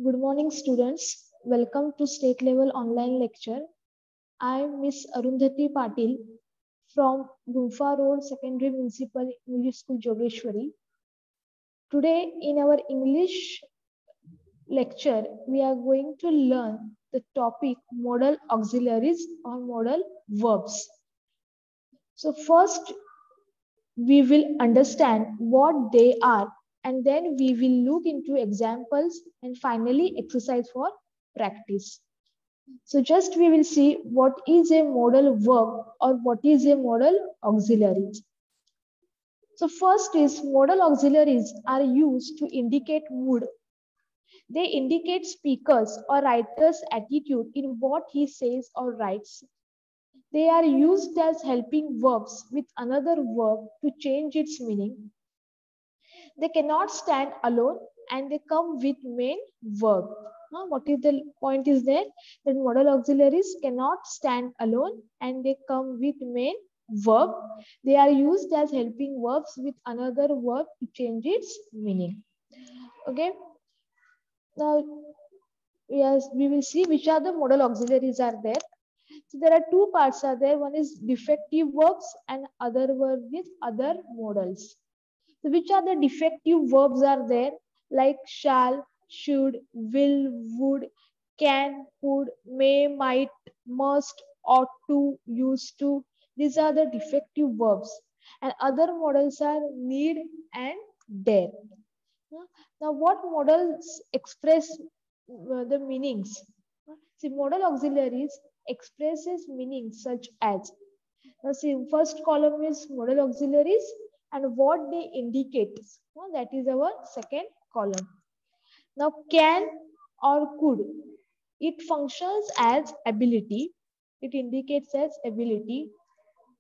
Good morning, students. Welcome to state level online lecture. I am Miss Arundhati Patil from Gumfa Road Secondary Municipal English School, Jogeshwari. Today, in our English lecture, we are going to learn the topic modal auxiliaries or modal verbs. So, first, we will understand what they are, and then we will look into examples and finally exercise for practice. So just we will see what is a modal verb or what is a modal auxiliary. So first is modal auxiliaries are used to indicate mood. They indicate speakers or writer's attitude in what he says or writes. They are used as helping verbs with another verb to change its meaning. They cannot stand alone and they come with main verb. What is the point is there? That modal auxiliaries cannot stand alone and they come with main verb. They are used as helping verbs with another verb to change its meaning. Okay. Now, yes, we will see which are the modal auxiliaries are there. So there are two parts are there. One is defective verbs and other verb with other modals. So which are the defective verbs are there? Like shall, should, will, would, can, could, may, might, must, ought to, used to. These are the defective verbs. And other models are need and dare. Now, what models express the meanings? See, modal auxiliaries expresses meanings such as. Now, see, first column is modal auxiliaries and what they indicate. That is our second column. Now, can or could. It functions as ability. It indicates as ability.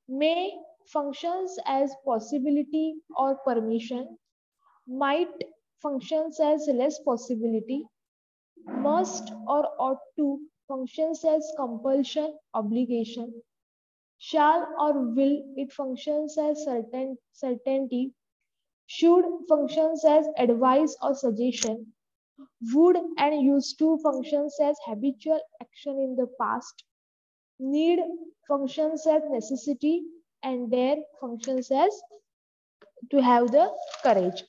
May functions as possibility or permission. Might functions as less possibility. Must or ought to functions as compulsion, obligation. Shall or will, it functions as certainty. Should functions as advice or suggestion. Would and used to functions as habitual action in the past. Need functions as necessity and dare functions as to have the courage.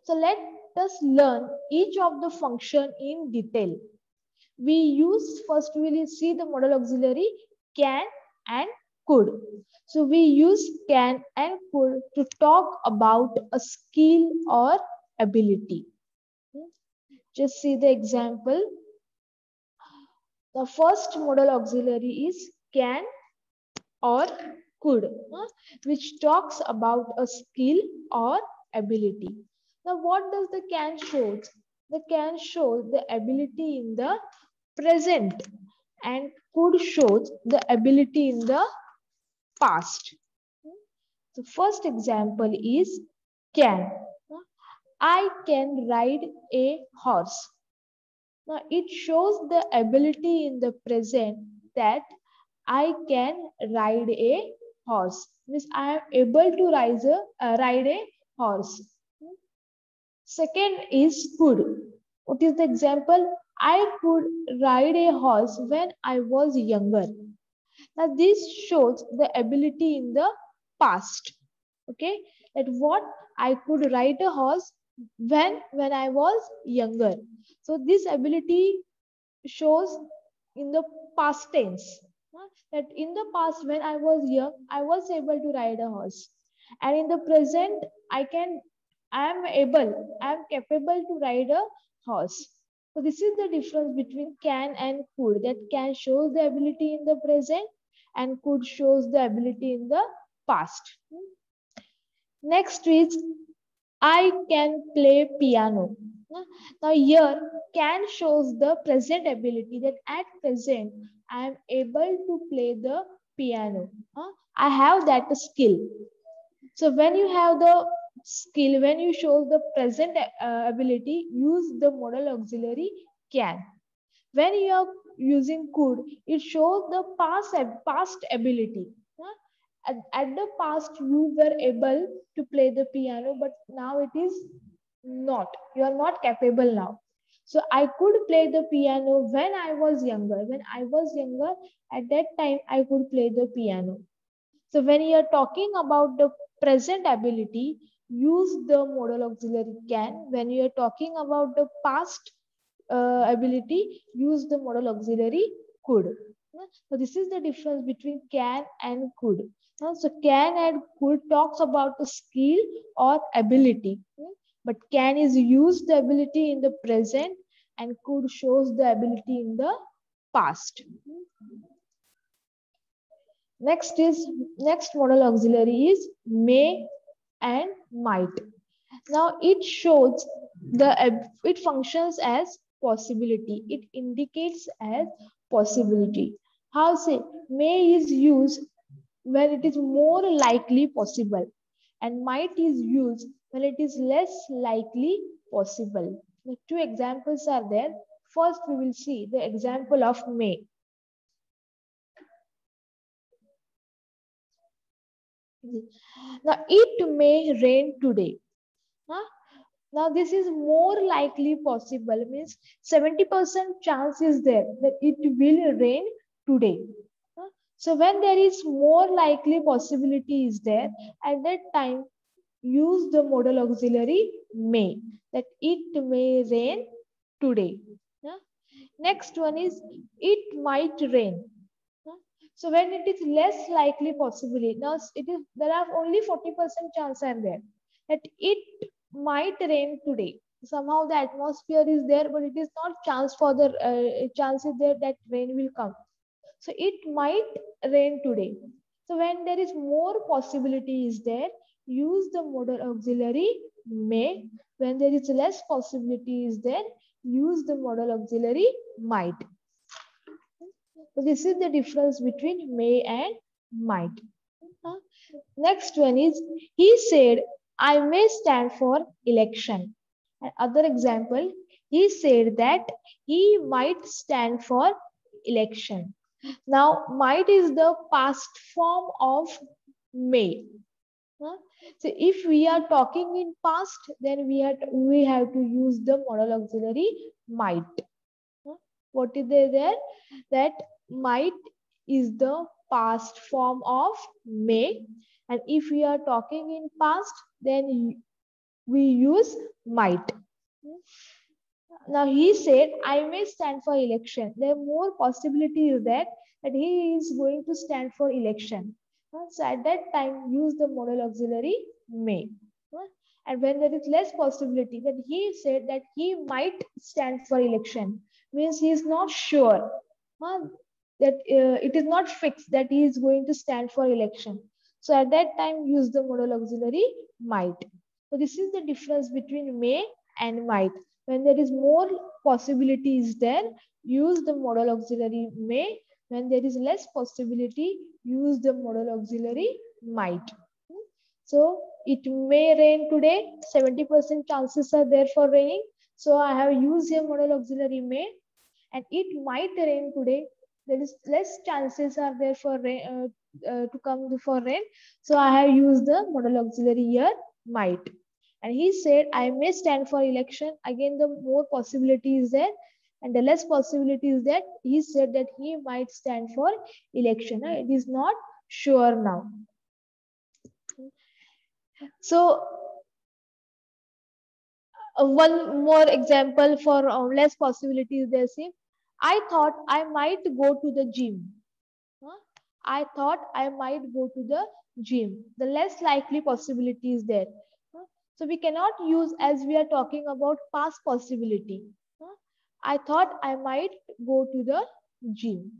So let us learn each of the function in detail. We use first we will see the modal auxiliary can and could. So we use can and could to talk about a skill or ability. Just see the example. The first modal auxiliary is can or could, which talks about a skill or ability. Now, what does the can show? The can shows the ability in the present and could shows the ability in the past. The first example is can. I can ride a horse. Now, it shows the ability in the present that I can ride a horse. Means I am able to ride a horse. Second is could. What is the example? I could ride a horse when I was younger. Now this shows the ability in the past. Okay, that what I could ride a horse when I was younger. So this ability shows in the past tense. That in the past when I was young, I was able to ride a horse, and in the present I am capable to ride a horse. So this is the difference between can and could. That can shows the ability in the present and could shows the ability in the past. Next is I can play piano. Now here can shows the present ability that at present I am able to play the piano. I have that skill. So when you have the skill, when you show the present ability, use the modal auxiliary can. When you are using could, it shows the past ability. At the past, you were able to play the piano, but now it is not. You are not capable now. So I could play the piano when I was younger. When I was younger, at that time I could play the piano. So when you are talking about the present ability, use the modal auxiliary can. When you are talking about the past ability, use the modal auxiliary could. So this is the difference between can and could. So can and could talks about the skill or ability, but can is used the ability in the present and could shows the ability in the past. Next modal auxiliary is may and might. Now it shows it functions as possibility. It indicates as possibility. How say may is used when it is more likely possible, and might is used when it is less likely possible. The two examples are there. First, we will see the example of may. Now, it may rain today. Huh? Now, this is more likely possible, means 70% chance is there that it will rain today. Huh? So, when there is more likely possibility is there, at that time, use the modal auxiliary may, that it may rain today. Huh? Next one is it might rain. Huh? So when it is less likely possibility, now it is there are only 40% chance are there that it might rain today. Somehow the atmosphere is there, but it is not chance for the chances there that rain will come. So it might rain today. So when there is more possibility is there, use the modal auxiliary may. When there is less possibility is there, use the modal auxiliary might. So this is the difference between may and might. Next one is, he said, I may stand for election. Other example, he said that he might stand for election. Now, might is the past form of may. So if we are talking in past, then we have to use the modal auxiliary might. What is there? That might is the past form of may, and if we are talking in past, then we use might. Now he said, I may stand for election. There are more possibility is that he is going to stand for election. So at that time, use the modal auxiliary may. And when there is less possibility, that he said that he might stand for election, means he is not sure, that it is not fixed that he is going to stand for election. So at that time, use the modal auxiliary might. So this is the difference between may and might. When there is more possibilities there, use the modal auxiliary may. When there is less possibility, use the modal auxiliary might. So it may rain today, 70% chances are there for raining. So I have used a modal auxiliary may, and it might rain today. There is less chances are there for rain to come for rain. So I have used the modal auxiliary here might. And he said, I may stand for election. Again, the more possibility is there, and the less possibility is that he said that he might stand for election. It is not sure now. So one more example for less possibilities they say, I thought I might go to the gym. I thought I might go to the gym. The less likely possibility is there. So we cannot use as we are talking about past possibility. I thought I might go to the gym.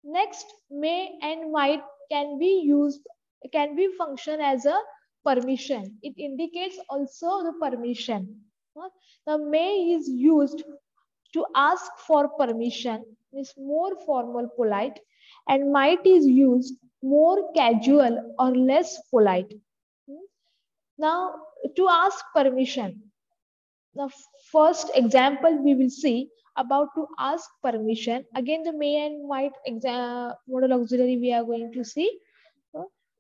Next, may and might can be used, can be function as a permission. It indicates also the permission. The may is used to ask for permission, is more formal, polite, and might is used more casual or less polite. Now, to ask permission. The first example we will see about to ask permission. Again, the may and might modal auxiliary we are going to see.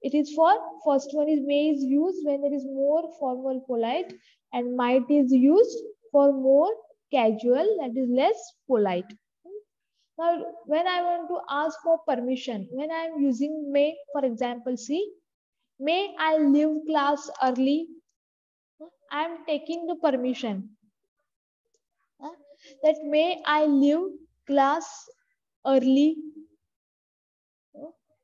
It is for first one is may is used when there is more formal, polite, and might is used for more casual, that is less polite. Now, when I want to ask for permission, when I am using may, for example, see, may I leave class early? I am taking the permission. That may I leave class early?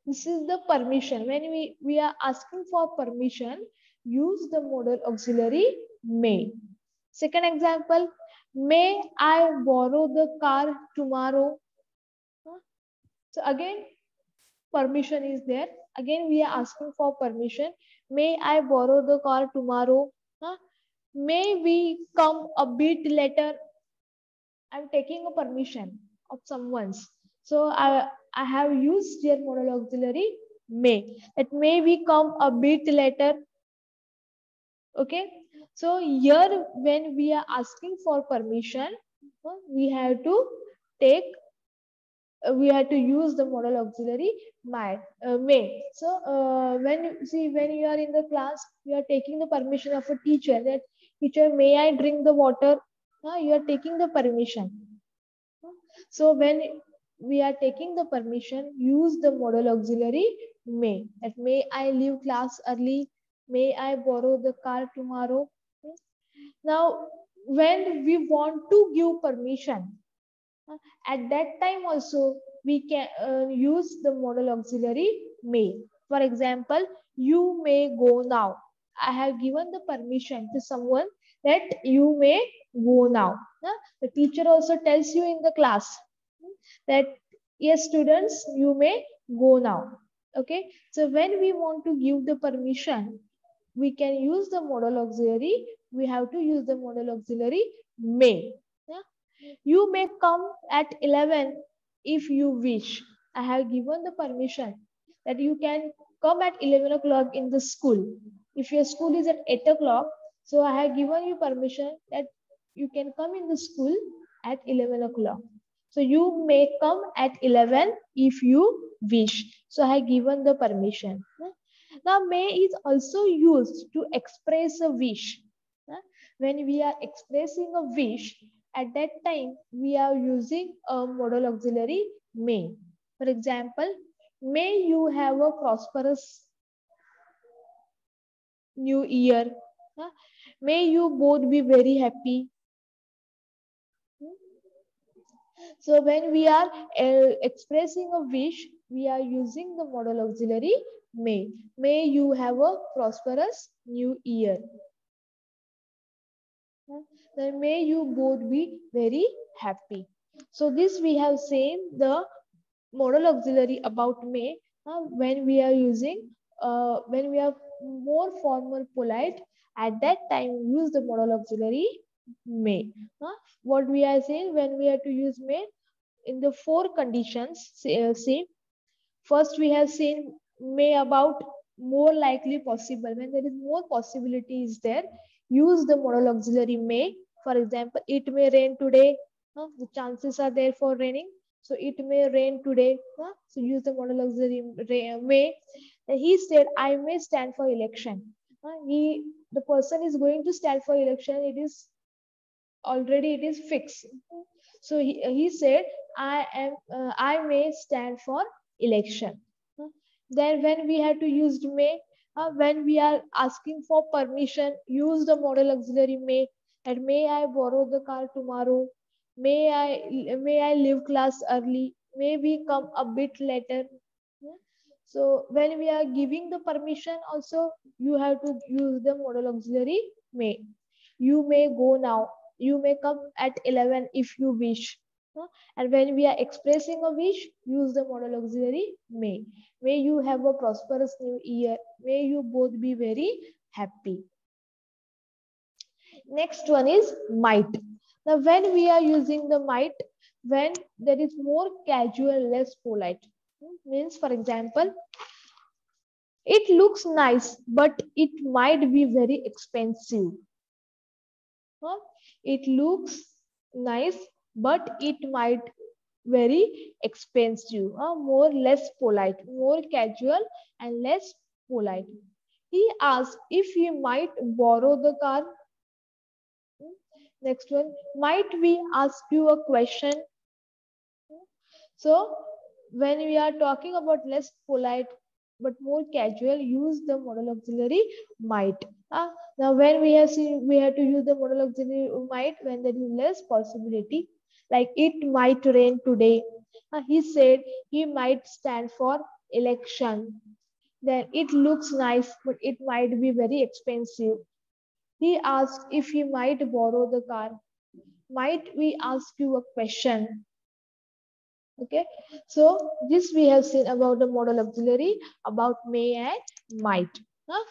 This is the permission. When we are asking for permission, use the modal auxiliary may. Second example, may I borrow the car tomorrow? So again, permission is there. Again, we are asking for permission. May I borrow the car tomorrow? May we come a bit later? I'm taking a permission of someone's. So I have used their modal auxiliary may. It may we come a bit later. Okay. So here when we are asking for permission, we have to take we have to use the modal auxiliary may. So when you are in the class, you are taking the permission of a teacher that teacher, may I drink the water? You are taking the permission. So when we are taking the permission, use the modal auxiliary may. That may I leave class early? May I borrow the car tomorrow? Now, when we want to give permission, at that time also we can use the modal auxiliary may. For example, you may go now. I have given the permission to someone that you may go now. The teacher also tells you in the class that yes, students, you may go now. Okay. So when we want to give the permission, we can use the modal auxiliary. We have to use the modal auxiliary may. You may come at 11 if you wish. I have given the permission that you can come at 11 o'clock in the school. If your school is at 8 o'clock, so I have given you permission that you can come in the school at 11 o'clock. So you may come at 11 if you wish. So I have given the permission. Now may is also used to express a wish. When we are expressing a wish, at that time we are using a modal auxiliary may. For example, may you have a prosperous new year. May you both be very happy. So when we are expressing a wish, we are using the modal auxiliary may. May you have a prosperous new year. Then may you both be very happy. So this we have seen the modal auxiliary about may when we are using when we are more formal polite, at that time use the modal auxiliary may. What we are saying, when we have to use may in the four conditions, see, first we have seen may about more likely possible. When there is more possibility is there, use the modal auxiliary may. For example, it may rain today. The chances are there for raining. So it may rain today. So use the modal auxiliary may. He said, I may stand for election. The person is going to stand for election. It is already it is fixed. So he said, I may stand for election. Then when we have to use may, when we are asking for permission, use the modal auxiliary may. And may I borrow the car tomorrow? May I leave class early? May we come a bit later? So when we are giving the permission also, you have to use the modal auxiliary may. You may go now. You may come at 11 if you wish. And when we are expressing a wish, use the modal auxiliary may. May you have a prosperous new year. May you both be very happy. Next one is might. Now when we are using the might, when there is more casual, less polite. Means, for example, it looks nice, but it might be very expensive. It looks nice, but it might very expensive. More less polite, more casual and less polite. He asked if he might borrow the car. Next one, might we ask you a question? So when we are talking about less polite but more casual, use the modal auxiliary might. Now when we have seen we have to use the modal auxiliary might when there is less possibility, like it might rain today. He said he might stand for election. Then it looks nice, but it might be very expensive. He asked if he might borrow the car. Might we ask you a question? Okay, so this we have seen about the modal auxiliary, about may and might.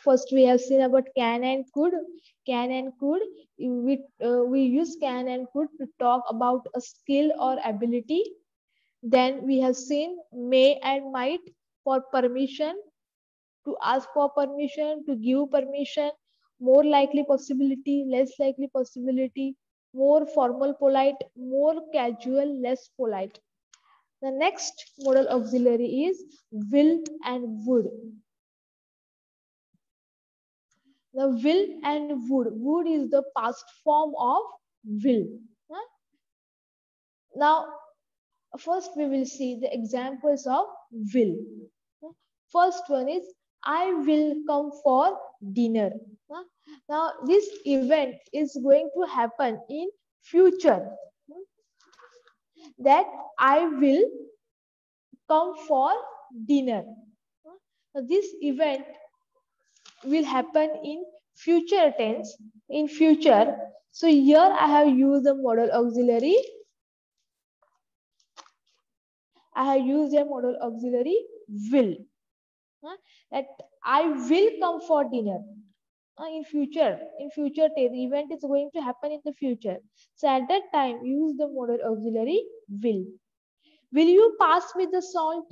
First we have seen about can and could. Can and could, we use can and could to talk about a skill or ability. Then we have seen may and might for permission, to ask for permission, to give permission, more likely possibility, less likely possibility, more formal polite, more casual, less polite. The next modal auxiliary is will and would. The will and would. Would is the past form of will. Now, first we will see the examples of will. First one is I will come for dinner. Now, this event is going to happen in future. That I will come for dinner. This event will happen in future tense, in future. So here I have used the modal auxiliary. I have used a modal auxiliary will. That I will come for dinner. In future tense, the event is going to happen in the future. So at that time, use the modal auxiliary will. Will you pass me the salt?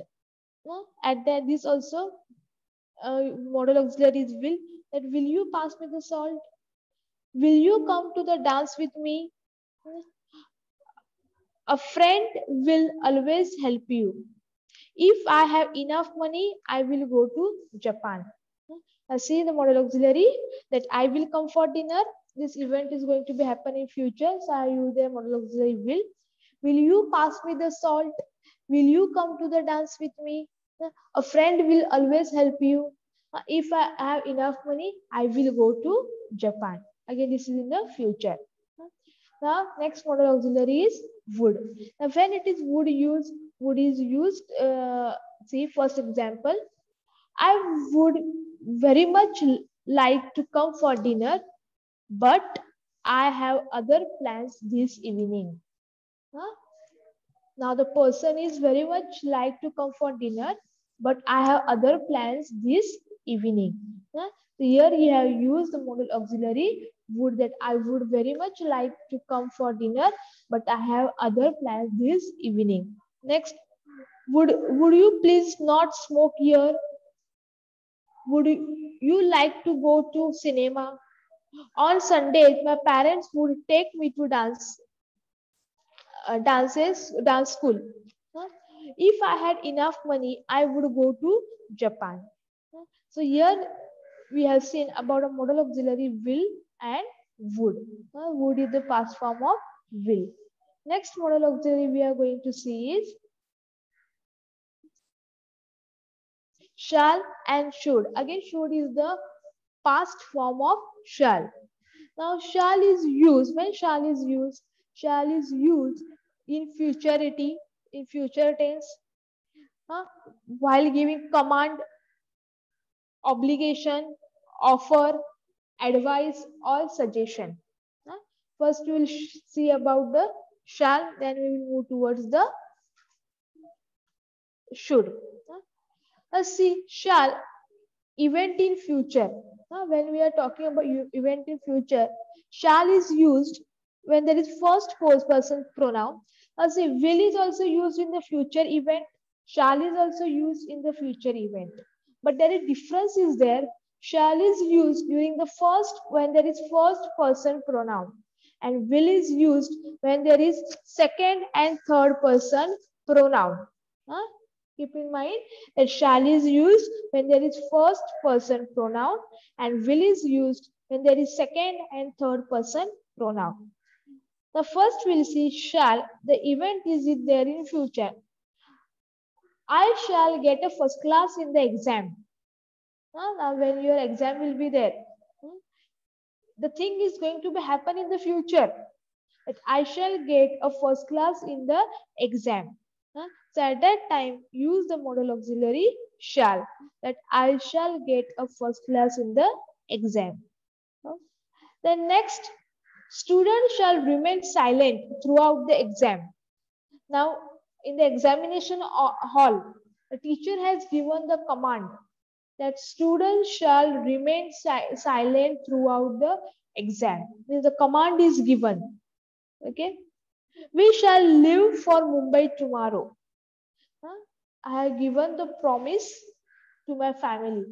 At that, this also modal auxiliary is will. That will you pass me the salt? Will you come to the dance with me? A friend will always help you. If I have enough money, I will go to Japan. See the modal auxiliary that I will come for dinner. This event is going to be happen in future. So I use the modal auxiliary will. Will you pass me the salt? Will you come to the dance with me? A friend will always help you. If I have enough money, I will go to Japan. Again, this is in the future. Now, next modal auxiliary is would. Now, when it is would is used. See, first example. I would very much like to come for dinner, but I have other plans this evening. Now the person is very much like to come for dinner, but I have other plans this evening. So here you have used the modal auxiliary would, that I would very much like to come for dinner, but I have other plans this evening. Next, would you please not smoke here? Would you like to go to cinema? On Sundays, my parents would take me to dance school. If I had enough money, I would go to Japan. So here we have seen about a modal auxiliary will and would. Would is the past form of will. Next modal auxiliary we are going to see is shall and should. Again, should is the past form of shall. Now, shall is used. When shall is used in futurity, in future tense, while giving command, obligation, offer, advice, or suggestion. First, we will see about the shall, then we will move towards the should. Let's see, shall, event in future. When we are talking about event in future, shall is used when there is first person pronoun. See, will is also used in the future event. Shall is also used in the future event. But there is difference is there. Shall is used during the when there is first person pronoun. And will is used when there is second and third person pronoun. Keep in mind that shall is used when there is first person pronoun and will is used when there is second and third person pronoun. The first we'll see shall. The event is there in future. I shall get a first class in the exam. Now when your exam will be there, the thing is going to be happen in the future. That I shall get a first class in the exam. So at that time, use the modal auxiliary shall. That I shall get a first class in the exam. Then next, student shall remain silent throughout the exam. Now, in the examination hall, the teacher has given the command that students shall remain silent throughout the exam. Means the command is given. Okay. We shall leave for Mumbai tomorrow. I have given the promise to my family,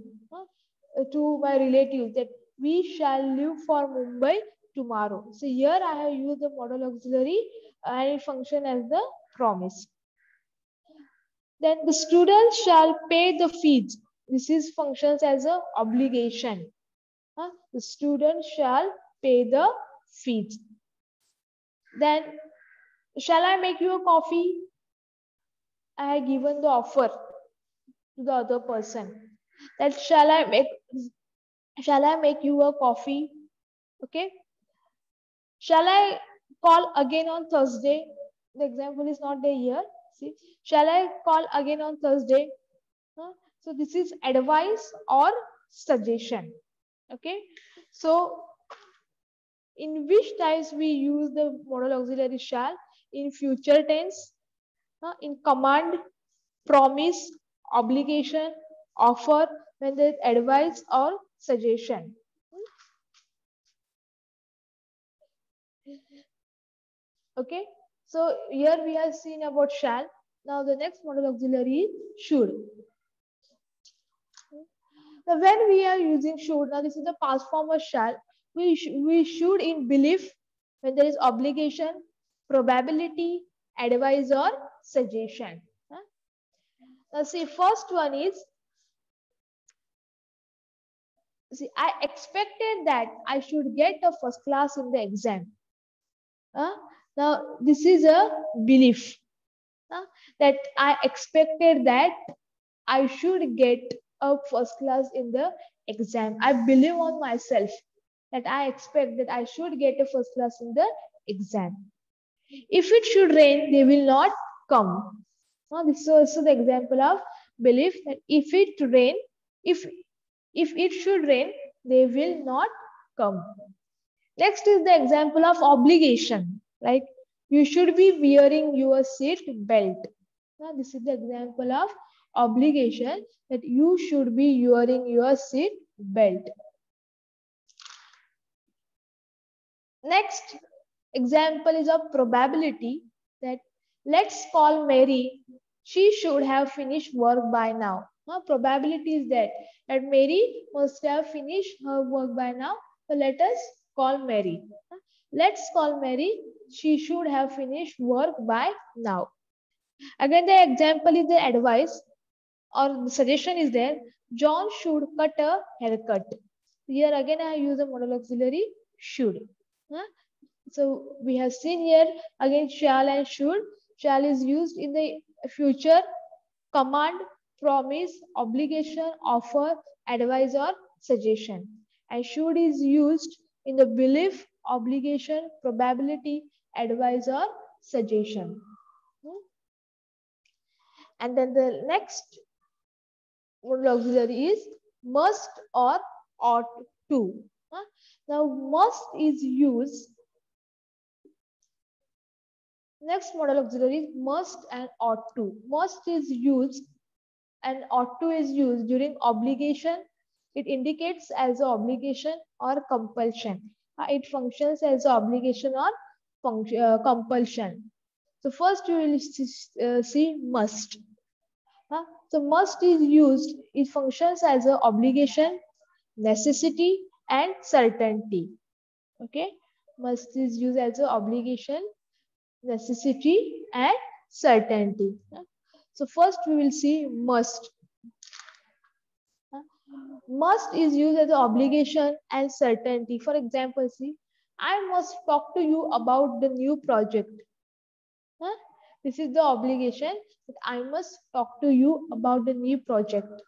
to my relatives, that we shall leave for Mumbai tomorrow. So here I have used the modal auxiliary and it functions as the promise. Then the students shall pay the fees. This is functions as a obligation. The student shall pay the fees. Then, shall I make you a coffee? I have given the offer to the other person. That shall I make you a coffee? Okay. Shall I call again on Thursday? The example is not there here. See, shall I call again on Thursday? So this is advice or suggestion. Okay. So in which times we use the modal auxiliary shall? In future tense, in command, promise, obligation, offer, when there is advice or suggestion. Okay. So here we have seen about shall. Now the next modal auxiliary is should. Now when we are using should, now this is the past form of shall. We should in belief when there is obligation, probability, advice or suggestion. Now see, first one is, see, I expected that I should get a first class in the exam. Now this is a belief, that I expected that I should get a first class in the exam. I believe on myself that I expect that I should get a first class in the exam. If it should rain, they will not come. This is also the example of belief, that if it rain, if it should rain, they will not come. Next is the example of obligation, like you should be wearing your seat belt. Now this is the example of obligation, that you should be wearing your seat belt. Next example is of probability, that let's call Mary. She should have finished work by now. Probability is that Mary must have finished her work by now. So let us call Mary. Let's call Mary. She should have finished work by now. Again, the example is the advice or the suggestion is there. John should cut a haircut. Here again I use a modal auxiliary should. So we have seen here again shall and should. Shall is used in the future, command, promise, obligation, offer, advice or suggestion. And should is used in the belief, obligation, probability, advice or suggestion. And then the next modal auxiliary is must or ought to. Now must is used. Next modal auxiliary is must and ought to. Must is used and ought to is used during obligation. It indicates as an obligation or compulsion. It functions as an obligation or compulsion. So first you will see must. So must is used, it functions as an obligation, necessity and certainty. Okay, must is used as an obligation, necessity and certainty. So first we will see must. Must is used as an obligation and certainty. For example, see, I must talk to you about the new project. Huh? This is the obligation that I must talk to you about the new project.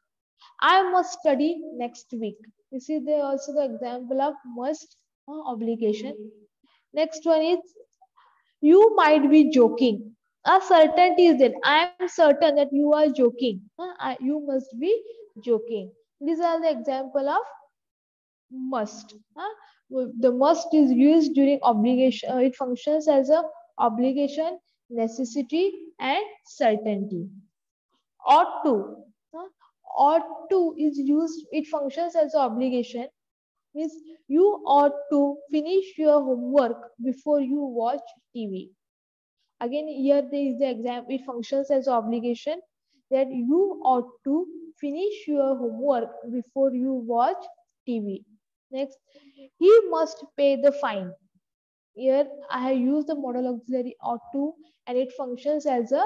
I must study next week. This is also the example of must obligation. Next one is you might be joking. A certainty is that I am certain that you are joking. You must be joking. These are the example of must. The must is used during obligation. It functions as a obligation, necessity, and certainty. Ought to. Ought to is used. It functions as an obligation. Means you ought to finish your homework before you watch TV. Again, here there is the exam. It functions as obligation that you ought to finish your homework before you watch TV. Next, he must pay the fine. Here I have used the model auxiliary ought to, and it functions as a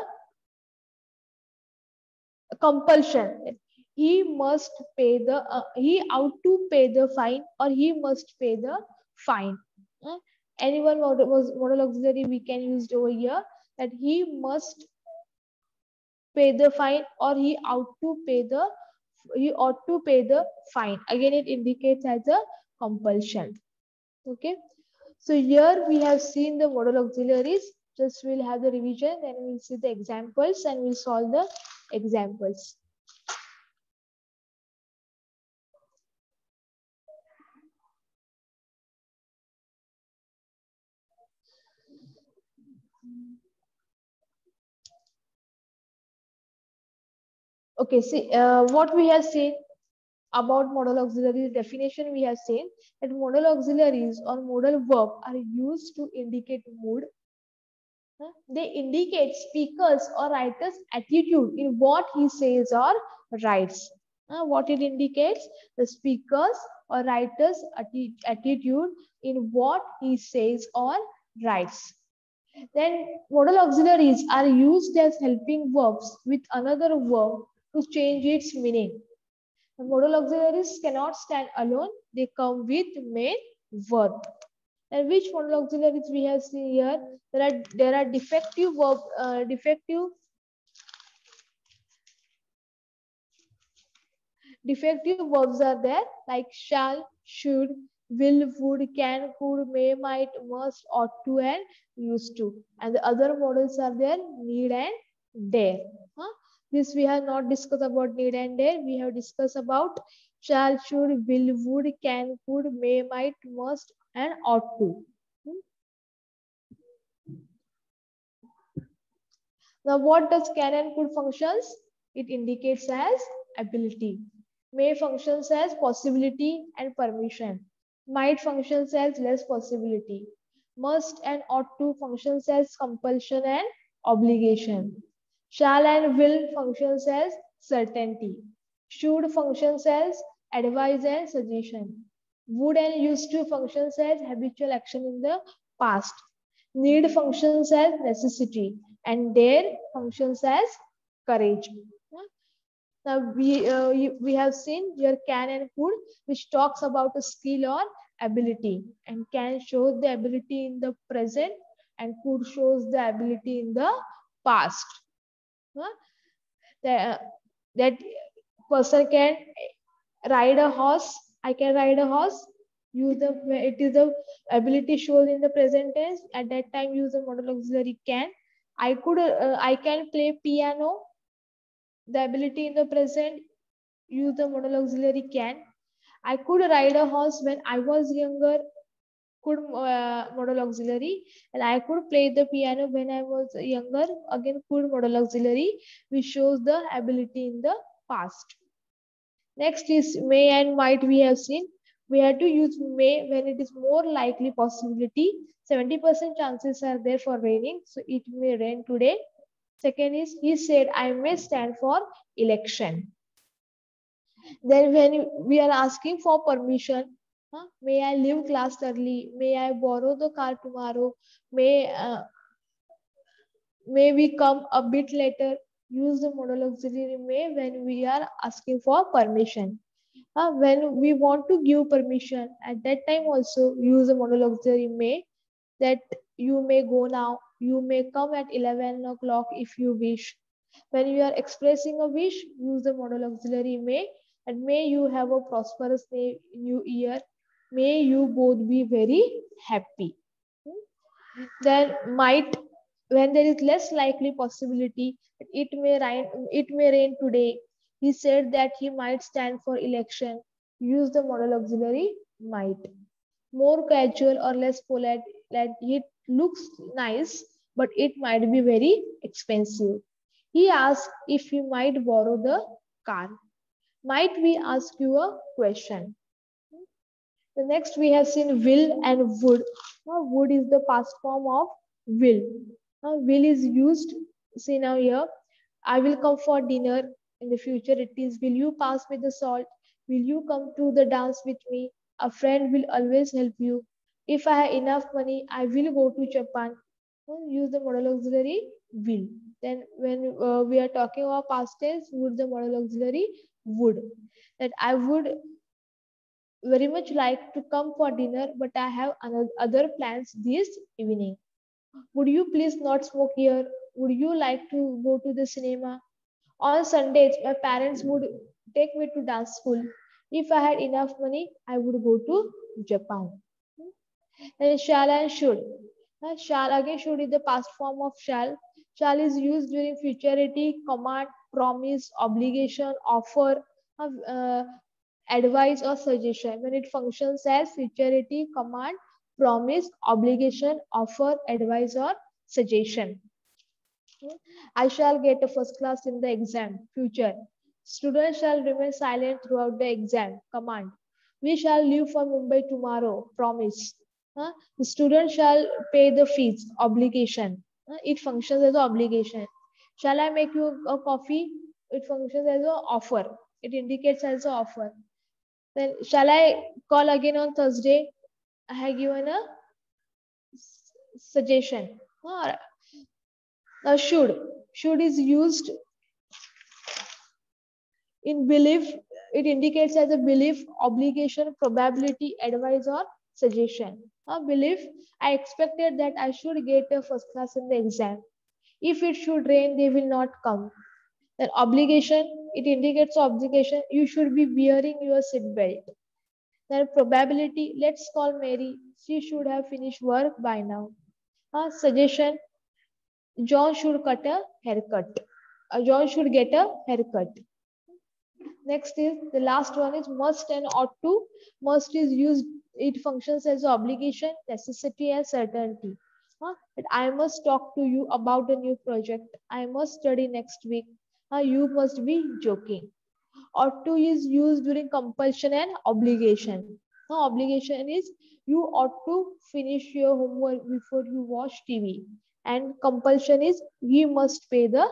compulsion. He must pay the he ought to pay the fine, or he must pay the fine. Uh, Anyone model auxiliary we can use over here, that he must pay the fine, or he ought to pay the fine. Again, it indicates as a compulsion. Okay, so here we have seen the model auxiliaries. Just we'll have the revision, then we'll see the examples and we'll solve the examples. Okay, see what we have seen about modal auxiliaries definition. We have seen that modal auxiliaries or modal verb are used to indicate mood. They indicate speakers or writer's attitude in what he says or writes. What it indicates, the speakers or writer's attitude in what he says or writes. Then modal auxiliaries are used as helping verbs with another verb to change its meaning. The modal auxiliaries cannot stand alone. They come with main verb. And which modal auxiliaries we have seen here? There are defective verbs, defective verbs are there, like shall, should, will, would, can, could, may, might, must, ought to, and used to. And the other models are there, need and dare. This we have not discussed about need and dare. We have discussed about shall, should, will, would, can, could, may, might, must, and ought to. Now, what does can and could functions? It indicates as ability. May functions as possibility and permission. Might functions as less possibility. Must and ought to functions as compulsion and obligation. Shall and will functions as certainty. Should functions as advice and suggestion. Would and used to functions as habitual action in the past. Need functions as necessity, and dare functions as courage. Now we have seen here can and could, which talks about a skill or ability, and can shows the ability in the present, and could shows the ability in the past. That, that person can ride a horse. I can ride a horse. Use the it is the ability shown in the present tense. At that time, use the modal auxiliary can. I can play piano. The ability in the present, use the modal auxiliary can. I could ride a horse when I was younger. Could modal auxiliary. And I could play the piano when I was younger. Again, could modal auxiliary, which shows the ability in the past. Next is may and might. We have seen we have to use may when it is more likely possibility. 70% chances are there for raining, so it may rain today. Second is he said I may stand for election. Then when we are asking for permission, may I leave class early? May I borrow the car tomorrow? May we come a bit later? Use the modal auxiliary may when we are asking for permission. When we want to give permission, at that time also use the model auxiliary may, that you may go now, you may come at 11 o'clock if you wish. When you are expressing a wish, use the model auxiliary may, and may you have a prosperous new year. May you both be very happy. Then might, when there is less likely possibility it may rain today. He said that he might stand for election. Use the model auxiliary might. More casual or less polite, that it looks nice, but it might be very expensive. He asked if you might borrow the car. Might we ask you a question? The next we have seen will and would. Would is the past form of will. Will is used, see now here, I will come for dinner. In the future it is, will you pass me the salt? Will you come to the dance with me? A friend will always help you. If I have enough money, I will go to Japan. Use the model auxiliary will. Then when we are talking about past tense, would the model auxiliary would. That I would very much like to come for dinner, but I have other plans this evening. Would you please not smoke here? Would you like to go to the cinema? On Sundays, my parents would take me to dance school. If I had enough money, I would go to Japan. And shall and should. Shall again, should is the past form of shall. Shall is used during futurity, command, promise, obligation, offer, uh, advice, or suggestion. When it functions as futurity, command, promise, obligation, offer, advice, or suggestion. I shall get a first class in the exam. Future. Students shall remain silent throughout the exam. Command. We shall leave for Mumbai tomorrow. Promise. The student shall pay the fees. Obligation. It functions as an obligation. Shall I make you a coffee? It functions as an offer. It indicates as an offer. Then shall I call again on Thursday? I have given a suggestion. Now should is used in belief. It indicates as a belief, obligation, probability, advice, or suggestion. A belief, I expected that I should get a first class in the exam. If it should rain, they will not come. Then obligation, it indicates obligation, you should be wearing your seatbelt. Then probability, let's call Mary, she should have finished work by now. Suggestion, John should cut a haircut. John should get a haircut. Next is the last one is must and ought to. Must is used, it functions as obligation, necessity, and certainty. But I must talk to you about a new project. I must study next week. You must be joking. Ought to is used during compulsion and obligation. Obligation is you ought to finish your homework before you watch TV. And compulsion is he must pay the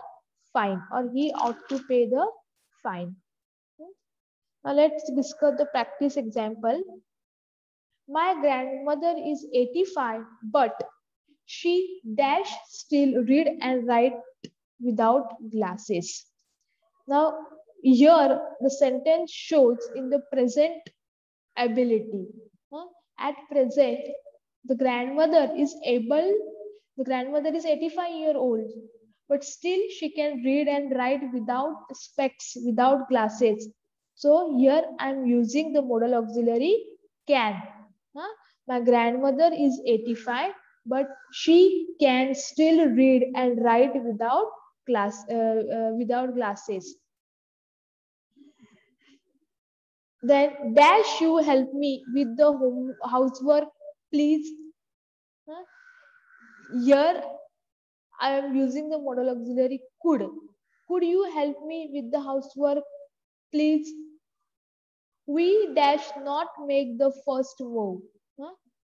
fine or he ought to pay the fine. Now let's discuss the practice example. My grandmother is 85, but she dash still read and write without glasses. Now here the sentence shows in the present ability. At present, the grandmother is 85-year-old, but still she can read and write without specs, without glasses. So here I am using the modal auxiliary can. My grandmother is 85, but she can still read and write without glasses. Then dash you help me with the housework, please. Here I am using the modal auxiliary could. Could you help me with the housework, please? We dash not make the first move.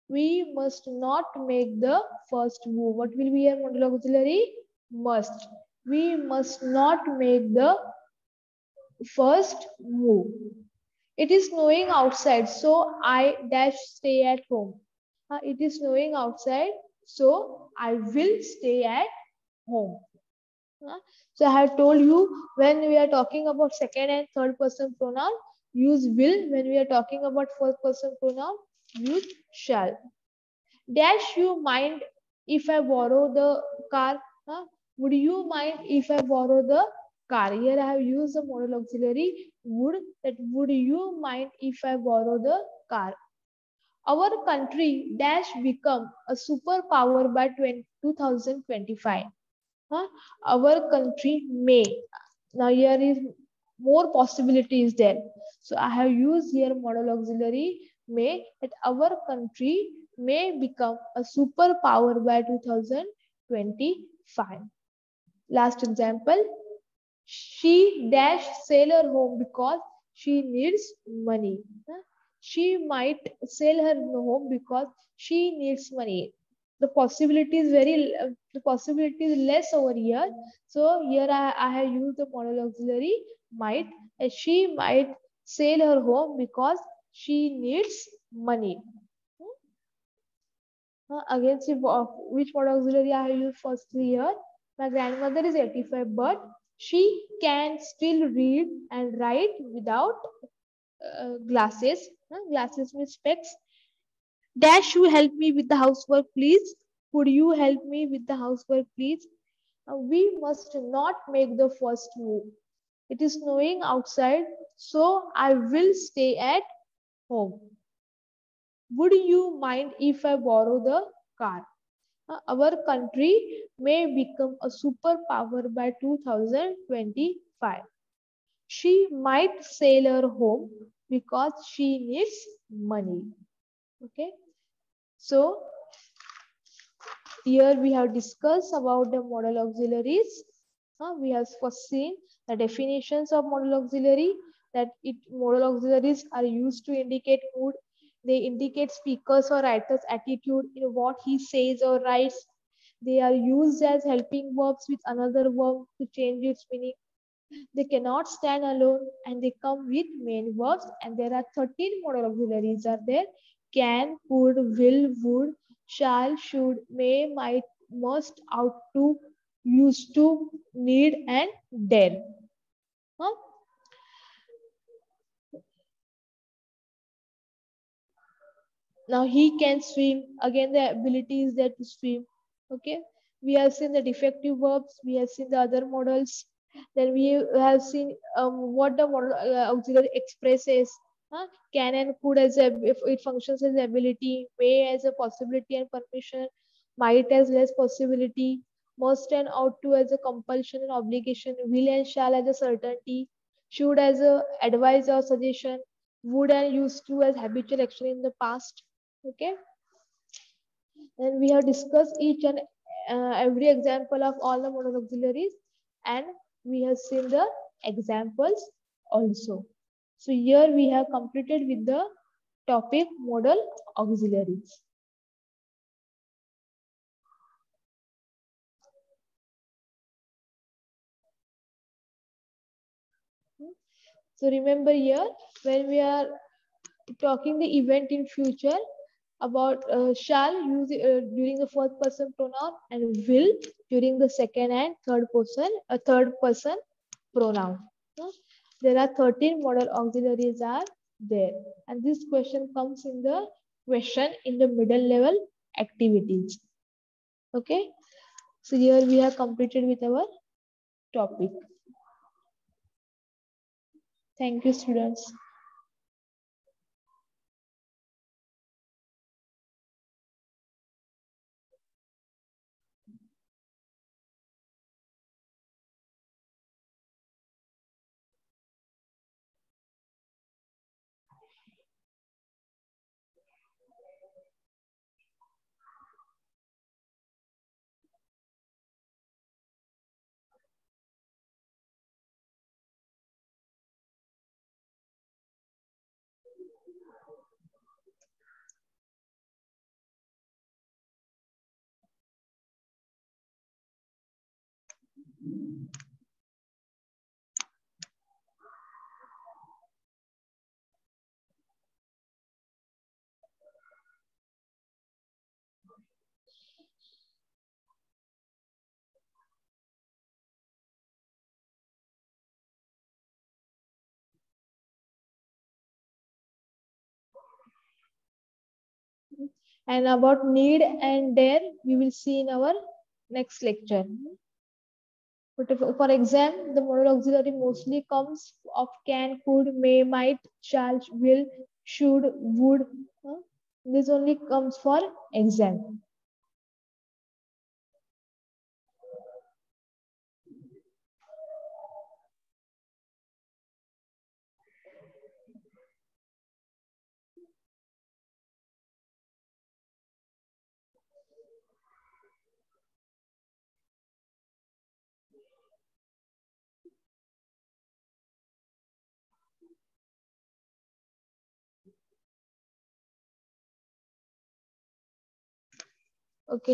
We must not make the first move. What will be a modal auxiliary? Must. We must not make the first move. It is snowing outside, so I dash stay at home. It is snowing outside, so I will stay at home. So I have told you when we are talking about second and third person pronoun, use will. When we are talking about first person pronoun, use shall. Dash, you mind if I borrow the car? Huh? Would you mind if I borrow the car? Here I have used the modal auxiliary would, that would you mind if I borrow the car? Our country dash become a superpower by 2025. Huh? Our country may. Now here is more possibilities there. So I have used here model auxiliary may, that our country may become a superpower by 2025. Last example, she dash sell her home because she needs money. Huh? She might sell her home because she needs money. The possibility is the possibility is less over here. So here I have used the model auxiliary might, and she might sell her home because she needs money. Again, see which model auxiliary I have used firstly here. My grandmother is 85, but she can still read and write without glasses. Glasses with specs. Dash, you help me with the housework, please? Could you help me with the housework, please? We must not make the first move. It is snowing outside, so I will stay at home. Would you mind if I borrow the car? Our country may become a superpower by 2025. She might sell her home because she needs money. Okay. So here we have discussed about the modal auxiliaries. We have first seen the definitions of modal auxiliary, that modal auxiliaries are used to indicate mood. They indicate speakers or writer's attitude in what he says or writes. They are used as helping verbs with another verb to change its meaning. They cannot stand alone, and they come with main verbs, and there are 13 modal auxiliaries are there: can, could, will, would, shall, should, may, might, must, ought to, used to, need, and dare. Huh? Now he can swim. Again, the ability is there to swim. Okay. We have seen the defective verbs. We have seen the other models. Then we have seen what the model auxiliary expresses. Can and could as a, if it functions as ability, may as a possibility and permission, might as less possibility, must and ought to as a compulsion and obligation, will and shall as a certainty, should as a advice or suggestion, would and used to as habitual action in the past. Okay. Then we have discussed each and every example of all the modal auxiliaries, and we have seen the examples also. So here we have completed with the topic modal auxiliaries. So remember here, when we are talking the event in future, about shall use during the first person pronoun, and will during the second and third person pronoun. There are 13 modal auxiliaries are there, and this question comes in the question in the middle level activities. Okay, so here we have completed with our topic. Thank you, students. And about need and dare, we will see in our next lecture. But for exam, the model auxiliary mostly comes of can, could, may, might, shall, will, should, would. This only comes for exam. Okay.